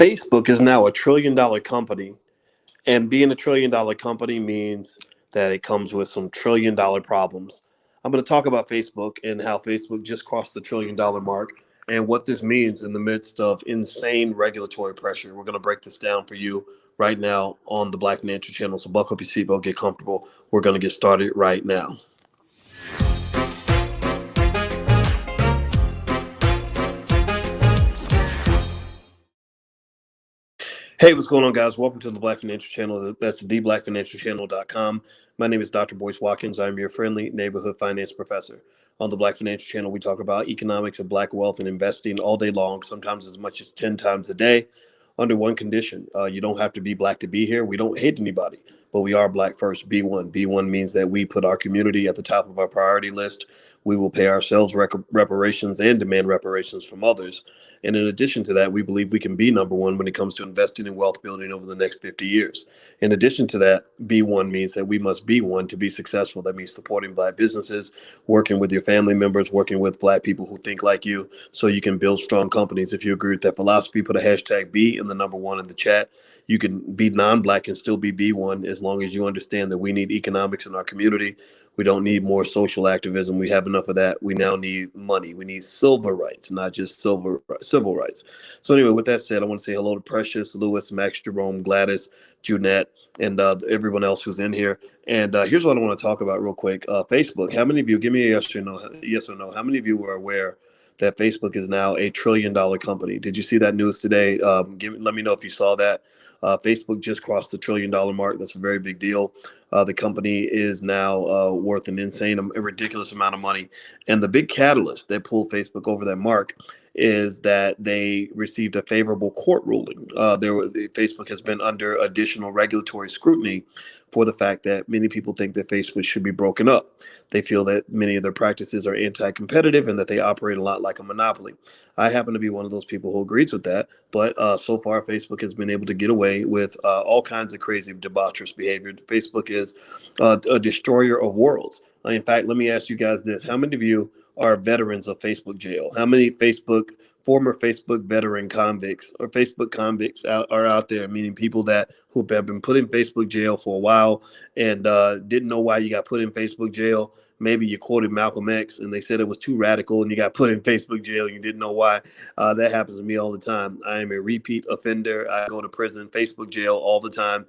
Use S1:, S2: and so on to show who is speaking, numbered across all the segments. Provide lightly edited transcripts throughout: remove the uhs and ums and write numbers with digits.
S1: Facebook is now $1 trillion company, and being $1 trillion company means that it comes with some $1 trillion problems. I'm going to talk about Facebook and how Facebook just crossed the $1 trillion mark and what this means in the midst of insane regulatory pressure. We're going to break this down for you right now on the Black Financial Channel. So buckle up your seatbelt, get comfortable. We're going to get started right now. Hey, what's going on, guys? Welcome to the Black Financial Channel. That's theblackfinancialchannel.com. My name is Dr. Boyce Watkins. I'm your friendly neighborhood finance professor. On the Black Financial Channel, we talk about economics of Black wealth and investing all day long, sometimes as much as 10 times a day, under one condition. You don't have to be Black to be here. We don't hate anybody, but we are Black first. B1. B1 means that we put our community at the top of our priority list. We will pay ourselves reparations and demand reparations from others. And in addition to that, we believe we can be number one when it comes to investing in wealth building over the next 50 years. In addition to that, B1 means that we must be one to be successful. That means supporting Black businesses, working with your family members, working with Black people who think like you so you can build strong companies. If you agree with that philosophy, put a hashtag B in the number one in the chat. You can be non-Black and still be B1 as long as you understand that we need economics in our community. We don't need more social activism. We have enough of that. We now need money. We need civil rights, not just civil rights. So anyway, with that said, I want to say hello to Precious, Lewis, Max, Jerome, Gladys, Junette, and everyone else who's in here. And here's what I want to talk about real quick. Facebook. How many of you, give me a yes or no, how many of you were aware that Facebook is now $1 trillion company? Did you see that news today? Let me know if you saw that. Facebook just crossed the $1 trillion mark. That's a very big deal. The company is now worth an insane, a ridiculous amount of money. And the big catalyst that pulled Facebook over that mark is that they received a favorable court ruling. Facebook has been under additional regulatory scrutiny for the fact that many people think that Facebook should be broken up. They feel that many of their practices are anti-competitive and that they operate a lot like a monopoly. I happen to be one of those people who agrees with that, but so far Facebook has been able to get away with all kinds of crazy debaucherous behavior. Facebook is a destroyer of worlds. In fact, let me ask you guys this. How many of you are veterans of Facebook jail? How many former Facebook veteran convicts or Facebook convicts are out there, meaning people that who have been put in Facebook jail for a while and didn't know why you got put in Facebook jail? Maybe you quoted Malcolm X and they said it was too radical and you got put in Facebook jail and you didn't know why. That happens to me all the time. I am a repeat offender. I go to prison, Facebook jail all the time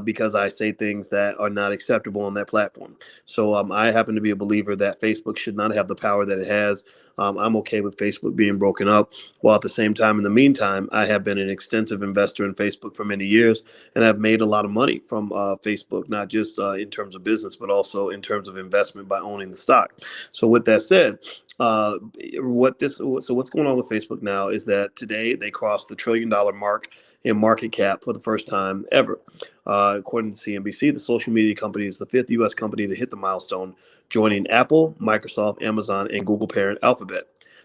S1: because I say things that are not acceptable on that platform. So I happen to be a believer that Facebook should not have the power that it has. I'm okay with Facebook being broken up, while at the same time, in the meantime, I have been an extensive investor in Facebook for many years, and I've made a lot of money from Facebook, not just in terms of business, but also in terms of investment by owning the stock. So with that said, what's going on with Facebook now is that today they crossed the $1 trillion mark in market cap for the first time ever. According to CNBC, the social media company is the fifth U.S. company to hit the milestone, joining Apple, Microsoft, Amazon, and Google parent Alphabet.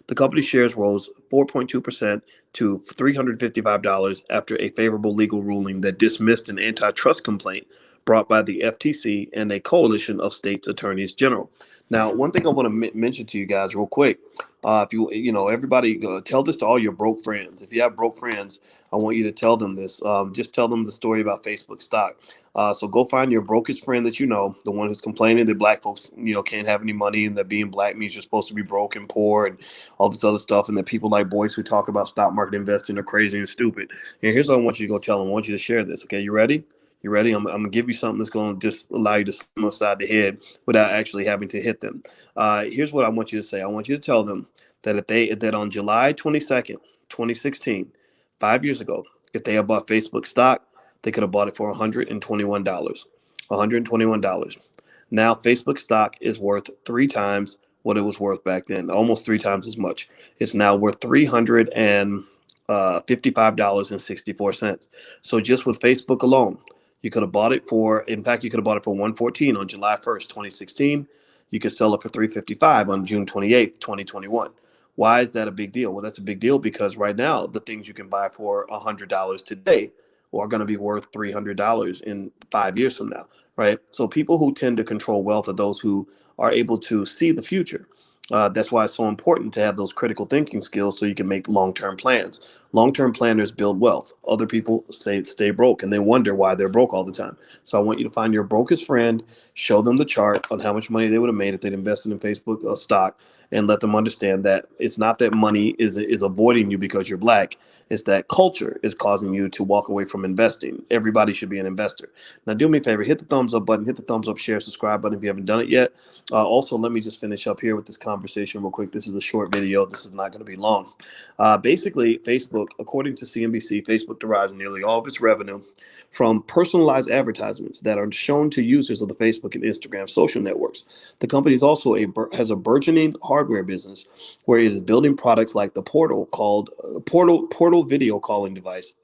S1: The company's shares rose 4.2% to $355 after a favorable legal ruling that dismissed an antitrust complaint brought by the FTC and a coalition of states attorneys general. Now, one thing I want to mention to you guys real quick, if everybody tell this to all your broke friends. If you have broke friends, I want you to tell them this. Just tell them the story about Facebook stock. So go find your brokest friend that you know, the one who's complaining that Black folks, can't have any money and that being Black means you're supposed to be broke and poor and all this other stuff. And that people like Boyce who talk about stock market investing are crazy and stupid. And here's what I want you to go tell them. I want you to share this. Okay, you ready? You ready? I'm going to give you something that's going to just allow you to swim upside the head without actually having to hit them. Here's what I want you to say. I want you to tell them that on July 22nd, 2016, 5 years ago, if they had bought Facebook stock, they could have bought it for $121. $121. Now Facebook stock is worth 3 times what it was worth back then, almost 3 times as much. It's now worth $355.64. So just with Facebook alone, you could have bought it for $114 on July 1st, 2016. You could sell it for $355 on June 28th, 2021. Why is that a big deal? Well, that's a big deal because right now, the things you can buy for $100 today are going to be worth $300 in 5 years from now, right? So people who tend to control wealth are those who are able to see the future. That's why it's so important to have those critical thinking skills so you can make long-term plans. Long-term planners build wealth. Other people say stay broke and they wonder why they're broke all the time. So I want you to find your brokest friend, show them the chart on how much money they would have made if they'd invested in Facebook stock, and let them understand that it's not that money is avoiding you because you're black. It's that culture is causing you to walk away from investing. Everybody should be an investor. Now, do me a favor, hit the thumbs up button, hit the thumbs up, share, subscribe button if you haven't done it yet. Also, let me just finish up here with this conversation real quick. This is a short video. This is not going to be long. Basically, Facebook, according to CNBC, Facebook derives nearly all of its revenue from personalized advertisements that are shown to users of the Facebook and Instagram social networks. The company is also has a burgeoning hardware business where it is building products like the Portal video calling device,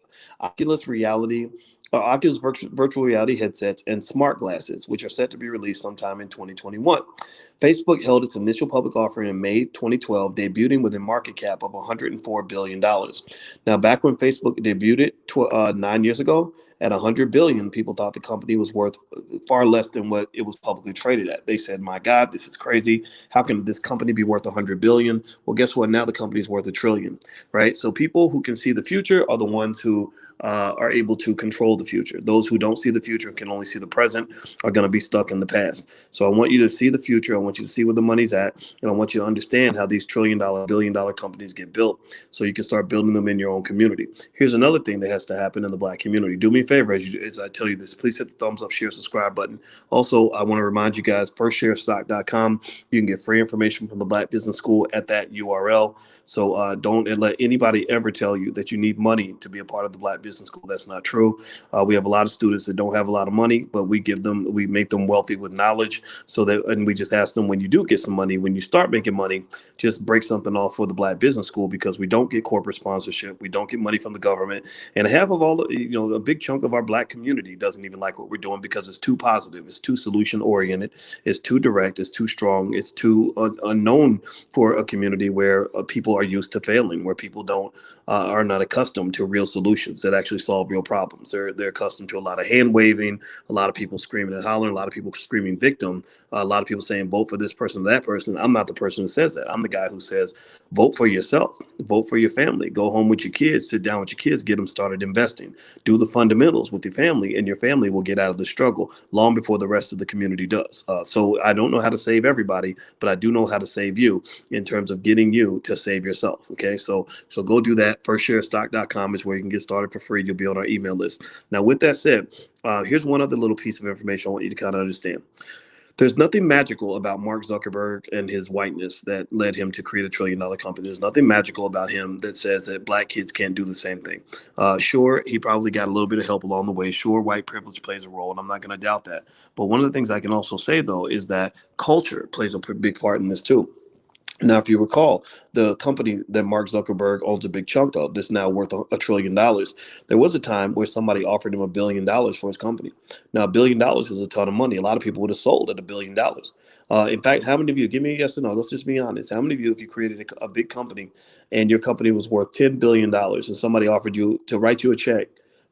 S1: Oculus reality. Oculus virtual reality headsets and smart glasses, which are set to be released sometime in 2021. Facebook held its initial public offering in May 2012, debuting with a market cap of $104 billion. Now, back when Facebook debuted 9 years ago at $100 billion, people thought the company was worth far less than what it was publicly traded at. They said, my God, this is crazy. How can this company be worth $100 billion? Well, guess what? Now the company's worth $1 trillion, right? So people who can see the future are the ones who are able to control the future. Those who don't see the future, can only see the present, are going to be stuck in the past. So I want you to see the future. I want you to see where the money's at. And I want you to understand how these trillion-dollar, billion-dollar companies get built so you can start building them in your own community. Here's another thing that has to happen in the black community. Do me a favor as I tell you this. Please hit the thumbs up, share, subscribe button. Also, I want to remind you guys, firstsharestock.com. You can get free information from the Black Business School at that URL. So don't let anybody ever tell you that you need money to be a part of the Black Business School. That's not true. We have a lot of students that don't have a lot of money, but we make them wealthy with knowledge. And we just ask them, when you do get some money, when you start making money, just break something off for the Black Business School, because we don't get corporate sponsorship, we don't get money from the government, and half of all, a big chunk of our black community doesn't even like what we're doing because it's too positive, it's too solution oriented, it's too direct, it's too strong, it's too unknown for a community where people are used to failing, where people are not accustomed to real solutions that actually solve real problems. They're accustomed to a lot of hand waving, a lot of people screaming and hollering, a lot of people screaming victim, a lot of people saying vote for this person or that person. I'm not the person who says that. I'm the guy who says vote for yourself, vote for your family, go home with your kids, sit down with your kids, get them started investing, do the fundamentals with your family, and your family will get out of the struggle long before the rest of the community does. So I don't know how to save everybody, but I do know how to save you in terms of getting you to save yourself. Okay, so go do that. Firstsharestock.com is where you can get started for free. You'll be on our email list. Now, with that said, here's one other little piece of information I want you to kind of understand. There's nothing magical about Mark Zuckerberg and his whiteness that led him to create $1 trillion company. There's nothing magical about him that says that black kids can't do the same thing. Sure, he probably got a little bit of help along the way. Sure, white privilege plays a role, and I'm not going to doubt that. But one of the things I can also say, though, is that culture plays a big part in this, too. Now, if you recall, the company that Mark Zuckerberg owns a big chunk of, that's now worth $1 trillion, there was a time where somebody offered him $1 billion for his company. Now, $1 billion is a ton of money. A lot of people would have sold at $1 billion. In fact, how many of you, give me a yes or no, let's just be honest. How many of you, if you created a big company and your company was worth $10 billion and somebody offered you to write you a check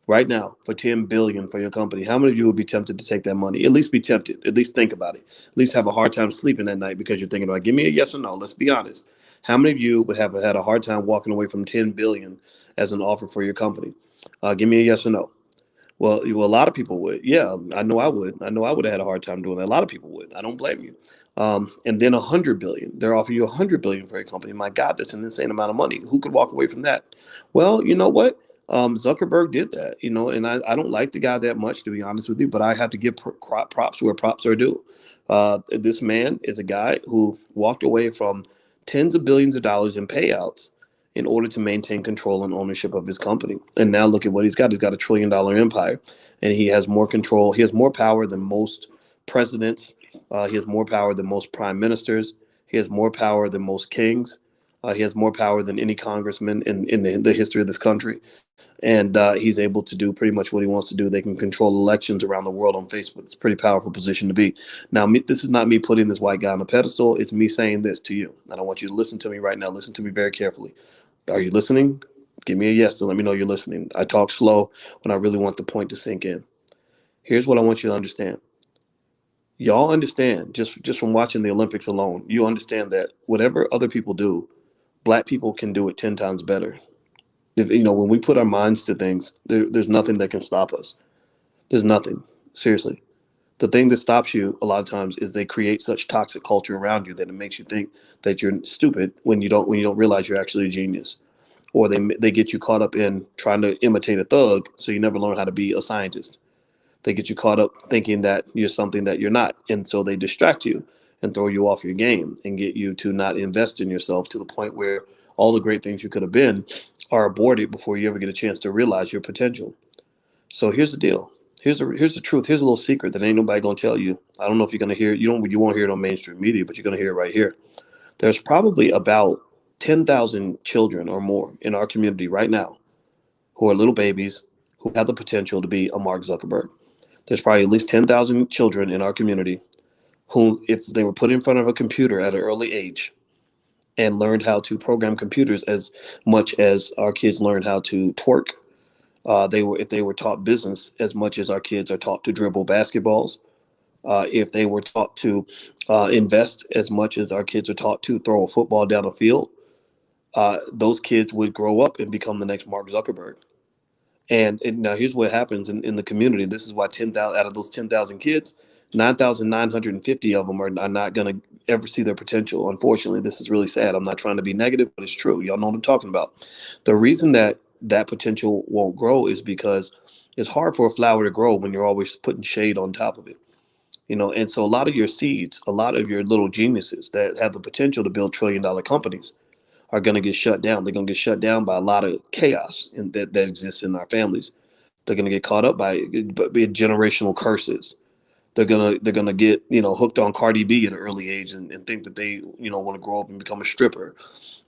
S1: right now for $10 billion for your company, how many of you would be tempted to take that money? At least be tempted. At least think about it. At least have a hard time sleeping at night because you're thinking about it. Give me a yes or no. Let's be honest. How many of you would have had a hard time walking away from $10 billion as an offer for your company? Give me a yes or no. Well, a lot of people would. Yeah, I know I would. I know I would have had a hard time doing that. A lot of people would. I don't blame you. And then $100 billion. They're offering you $100 billion for a company. My God, that's an insane amount of money. Who could walk away from that? Well, you know what? Zuckerberg did that, and I don't like the guy that much, to be honest with you, but I have to give props where props are due. This man is a guy who walked away from tens of billions of dollars in payouts in order to maintain control and ownership of his company. And now look at what he's got. He's got $1 trillion empire, and he has more control. He has more power than most presidents. He has more power than most prime ministers. He has more power than most kings. He has more power than any congressman in the history of this country. And he's able to do pretty much what he wants to do. They can control elections around the world on Facebook. It's a pretty powerful position to be. Now, this is not me putting this white guy on a pedestal. It's me saying this to you. And I want you to listen to me right now. Listen to me very carefully. Are you listening? Give me a yes to let me know you're listening. I talk slow when I really want the point to sink in. Here's what I want you to understand. Y'all understand, just from watching the Olympics alone, you understand that whatever other people do, black people can do it 10 times better. If, when we put our minds to things, there's nothing that can stop us. There's nothing. Seriously. The thing that stops you a lot of times is they create such toxic culture around you that it makes you think that you're stupid when you don't realize you're actually a genius. Or they get you caught up in trying to imitate a thug, so you never learn how to be a scientist. They get you caught up thinking that you're something that you're not, and so they distract you and throw you off your game and get you to not invest in yourself to the point where all the great things you could have been are aborted before you ever get a chance to realize your potential. So here's the deal. Here's the truth. Here's a little secret that ain't nobody gonna tell you. I don't know if you're gonna hear it. You won't hear it on mainstream media, but you're gonna hear it right here. There's probably about 10,000 children or more in our community right now who are little babies who have the potential to be a Mark Zuckerberg. There's probably at least 10,000 children in our community who, if they were put in front of a computer at an early age and learned how to program computers as much as our kids learned how to twerk, if they were taught business as much as our kids are taught to dribble basketballs, if they were taught to invest as much as our kids are taught to throw a football down a field, those kids would grow up and become the next Mark Zuckerberg. And now here's what happens in the community. This is why 10,000 out of those 10,000 kids, 9,950 of them are not going to ever see their potential. Unfortunately, this is really sad. I'm not trying to be negative, but it's true. Y'all know what I'm talking about. The reason that that potential won't grow is because it's hard for a flower to grow when you're always putting shade on top of it. And so a lot of your seeds, a lot of your little geniuses that have the potential to build $1 trillion companies are going to get shut down. They're going to get shut down by a lot of chaos that exists in our families. They're going to get caught up by generational curses. They're gonna get hooked on Cardi B at an early age and think that they want to grow up and become a stripper,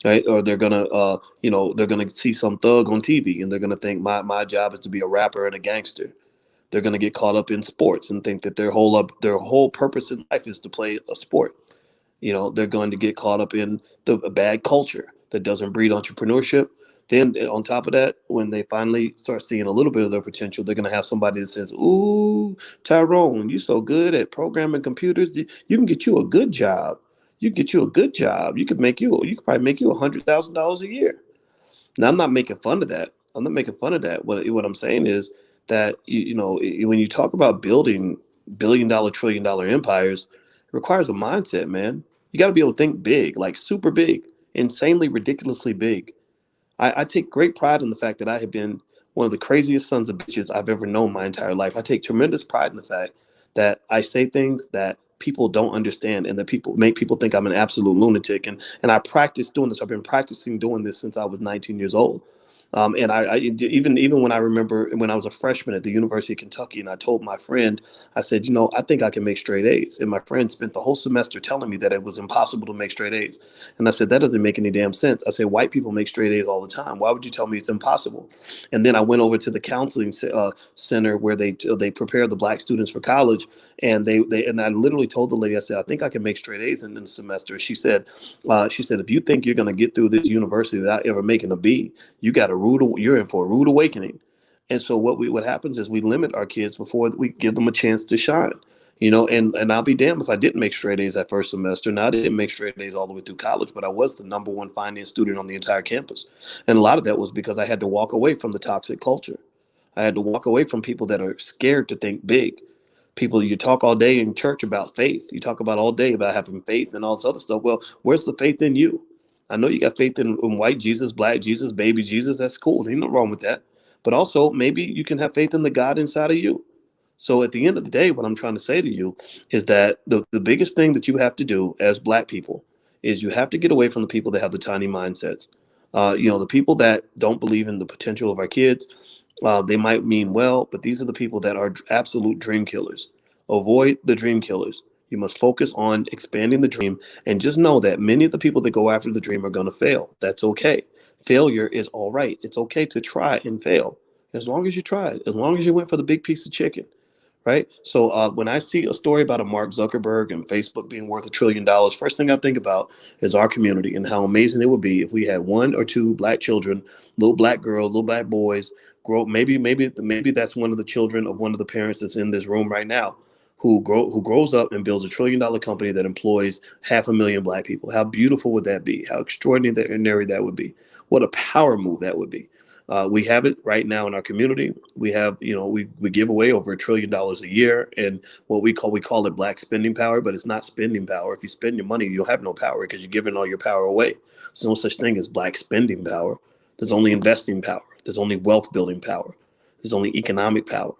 S1: right? Or they're gonna see some thug on TV and they're gonna think my job is to be a rapper and a gangster. They're gonna get caught up in sports and think that their whole purpose in life is to play a sport. They're going to get caught up in the bad culture that doesn't breed entrepreneurship. Then on top of that, when they finally start seeing a little bit of their potential, they're going to have somebody that says, "Ooh, Tyrone, you're so good at programming computers. You can get you a good job. You can get you a good job. You could probably make you $100,000 a year." Now, I'm not making fun of that. I'm not making fun of that. What I'm saying is that when you talk about building billion-dollar, trillion-dollar empires, it requires a mindset, man. You got to be able to think big, like super big, insanely, ridiculously big. I take great pride in the fact that I have been one of the craziest sons of bitches I've ever known my entire life. I take tremendous pride in the fact that I say things that people don't understand and that people think I'm an absolute lunatic. And I practice doing this. I've been practicing doing this since I was 19 years old. And even when I remember when I was a freshman at the University of Kentucky, and I told my friend, I said, I think I can make straight A's. And my friend spent the whole semester telling me that it was impossible to make straight A's. And I said, that doesn't make any damn sense. I said, white people make straight A's all the time. Why would you tell me it's impossible? And then I went over to the counseling center where they prepare the black students for college. And I literally told the lady, I said, I think I can make straight A's in the semester. She said, if you think you're going to get through this university without ever making a B, you're in for a rude awakening. And so what happens is we limit our kids before we give them a chance to shine. And I'll be damned if I didn't make straight A's that first semester. Now, I didn't make straight A's all the way through college, but I was the number one finance student on the entire campus. And a lot of that was because I had to walk away from the toxic culture. I had to walk away from people that are scared to think big. People, you talk all day in church about faith. You talk about all day about having faith and all this other stuff. Well, where's the faith in you? I know you got faith in white Jesus, black Jesus, baby Jesus. That's cool. There's nothing wrong with that. But also, maybe you can have faith in the God inside of you. So at the end of the day, what I'm trying to say to you is that the biggest thing that you have to do as black people is you have to get away from the people that have the tiny mindsets. The people that don't believe in the potential of our kids, they might mean well, but these are the people that are absolute dream killers. Avoid the dream killers. You must focus on expanding the dream and just know that many of the people that go after the dream are going to fail. That's okay. Failure is all right. It's okay to try and fail as long as you tried, as long as you went for the big piece of chicken. Right. So when I see a story about a Mark Zuckerberg and Facebook being worth $1 trillion, first thing I think about is our community and how amazing it would be if we had one or two black children, little black girls, little black boys grow. Maybe that's one of the children of one of the parents that's in this room right now who grows up and builds $1 trillion company that employs 500,000 black people. How beautiful would that be? How extraordinary that would be. What a power move that would be. We have it right now in our community. We have, we give away over $1 trillion a year, and what we call it black spending power, but it's not spending power. If you spend your money, you'll have no power because you're giving all your power away. There's no such thing as black spending power. There's only investing power. There's only wealth building power. There's only economic power.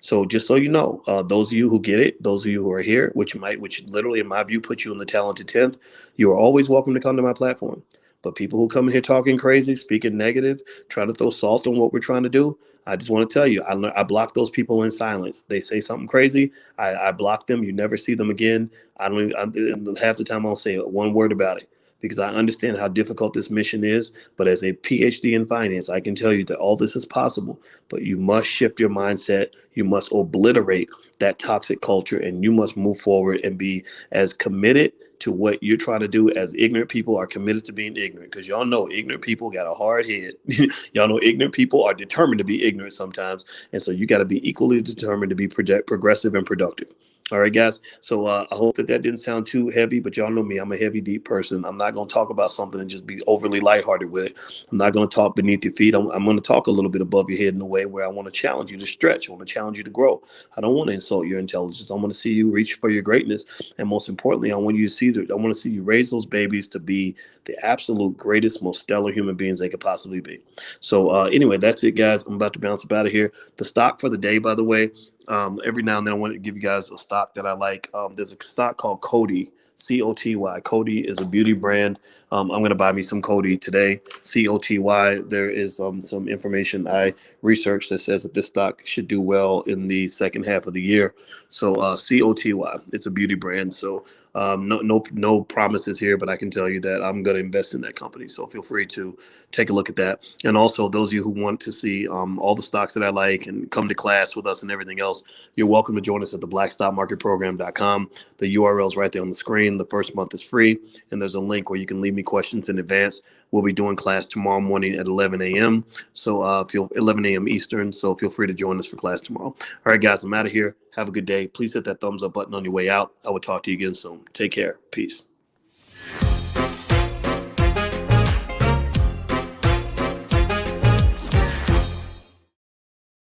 S1: So just so you know, those of you who get it, those of you who are here, which literally in my view puts you in the talented 10th, you are always welcome to come to my platform. But people who come in here talking crazy, speaking negative, trying to throw salt on what we're trying to do, I just want to tell you, I block those people in silence. They say something crazy, I block them. You never see them again. I don't even, half the time I don't say one word about it because I understand how difficult this mission is. But as a PhD in finance, I can tell you that all this is possible, but you must shift your mindset. You must obliterate that toxic culture, and you must move forward and be as committed to what you're trying to do as ignorant people are committed to being ignorant. Because y'all know ignorant people got a hard head. Y'all know ignorant people are determined to be ignorant sometimes. And so you got to be equally determined to be progressive and productive. All right, guys. So I hope that didn't sound too heavy, but y'all know me. I'm a heavy, deep person. I'm not going to talk about something and just be overly lighthearted with it. I'm not going to talk beneath your feet. I'm going to talk a little bit above your head in a way where I want to challenge you to stretch. I want to challenge you to grow. I don't want to insult your intelligence. I want to see you reach for your greatness. And most importantly, I want to see you raise those babies to be the absolute greatest, most stellar human beings they could possibly be. So anyway, that's it, guys. I'm about to bounce up out of here. The stock for the day, by the way, every now and then I want to give you guys a stock that I like. There's a stock called Coty, Coty. Coty is a beauty brand. I'm going to buy me some Coty today, Coty. There is some information I researched that says that this stock should do well in the second half of the year. So Coty, it's a beauty brand. So no promises here, but I can tell you that I'm going to invest in that company. So feel free to take a look at that. And also those of you who want to see all the stocks that I like and come to class with us and everything else, you're welcome to join us at the blackstockmarketprogram.com. The URL is right there on the screen. The first month is free, and there's a link where you can leave me questions in advance. We'll be doing class tomorrow morning at 11 a.m. So 11 a.m. Eastern. So feel free to join us for class tomorrow. All right, guys, I'm out of here. Have a good day. Please hit that thumbs up button on your way out. I will talk to you again soon. Take care. Peace.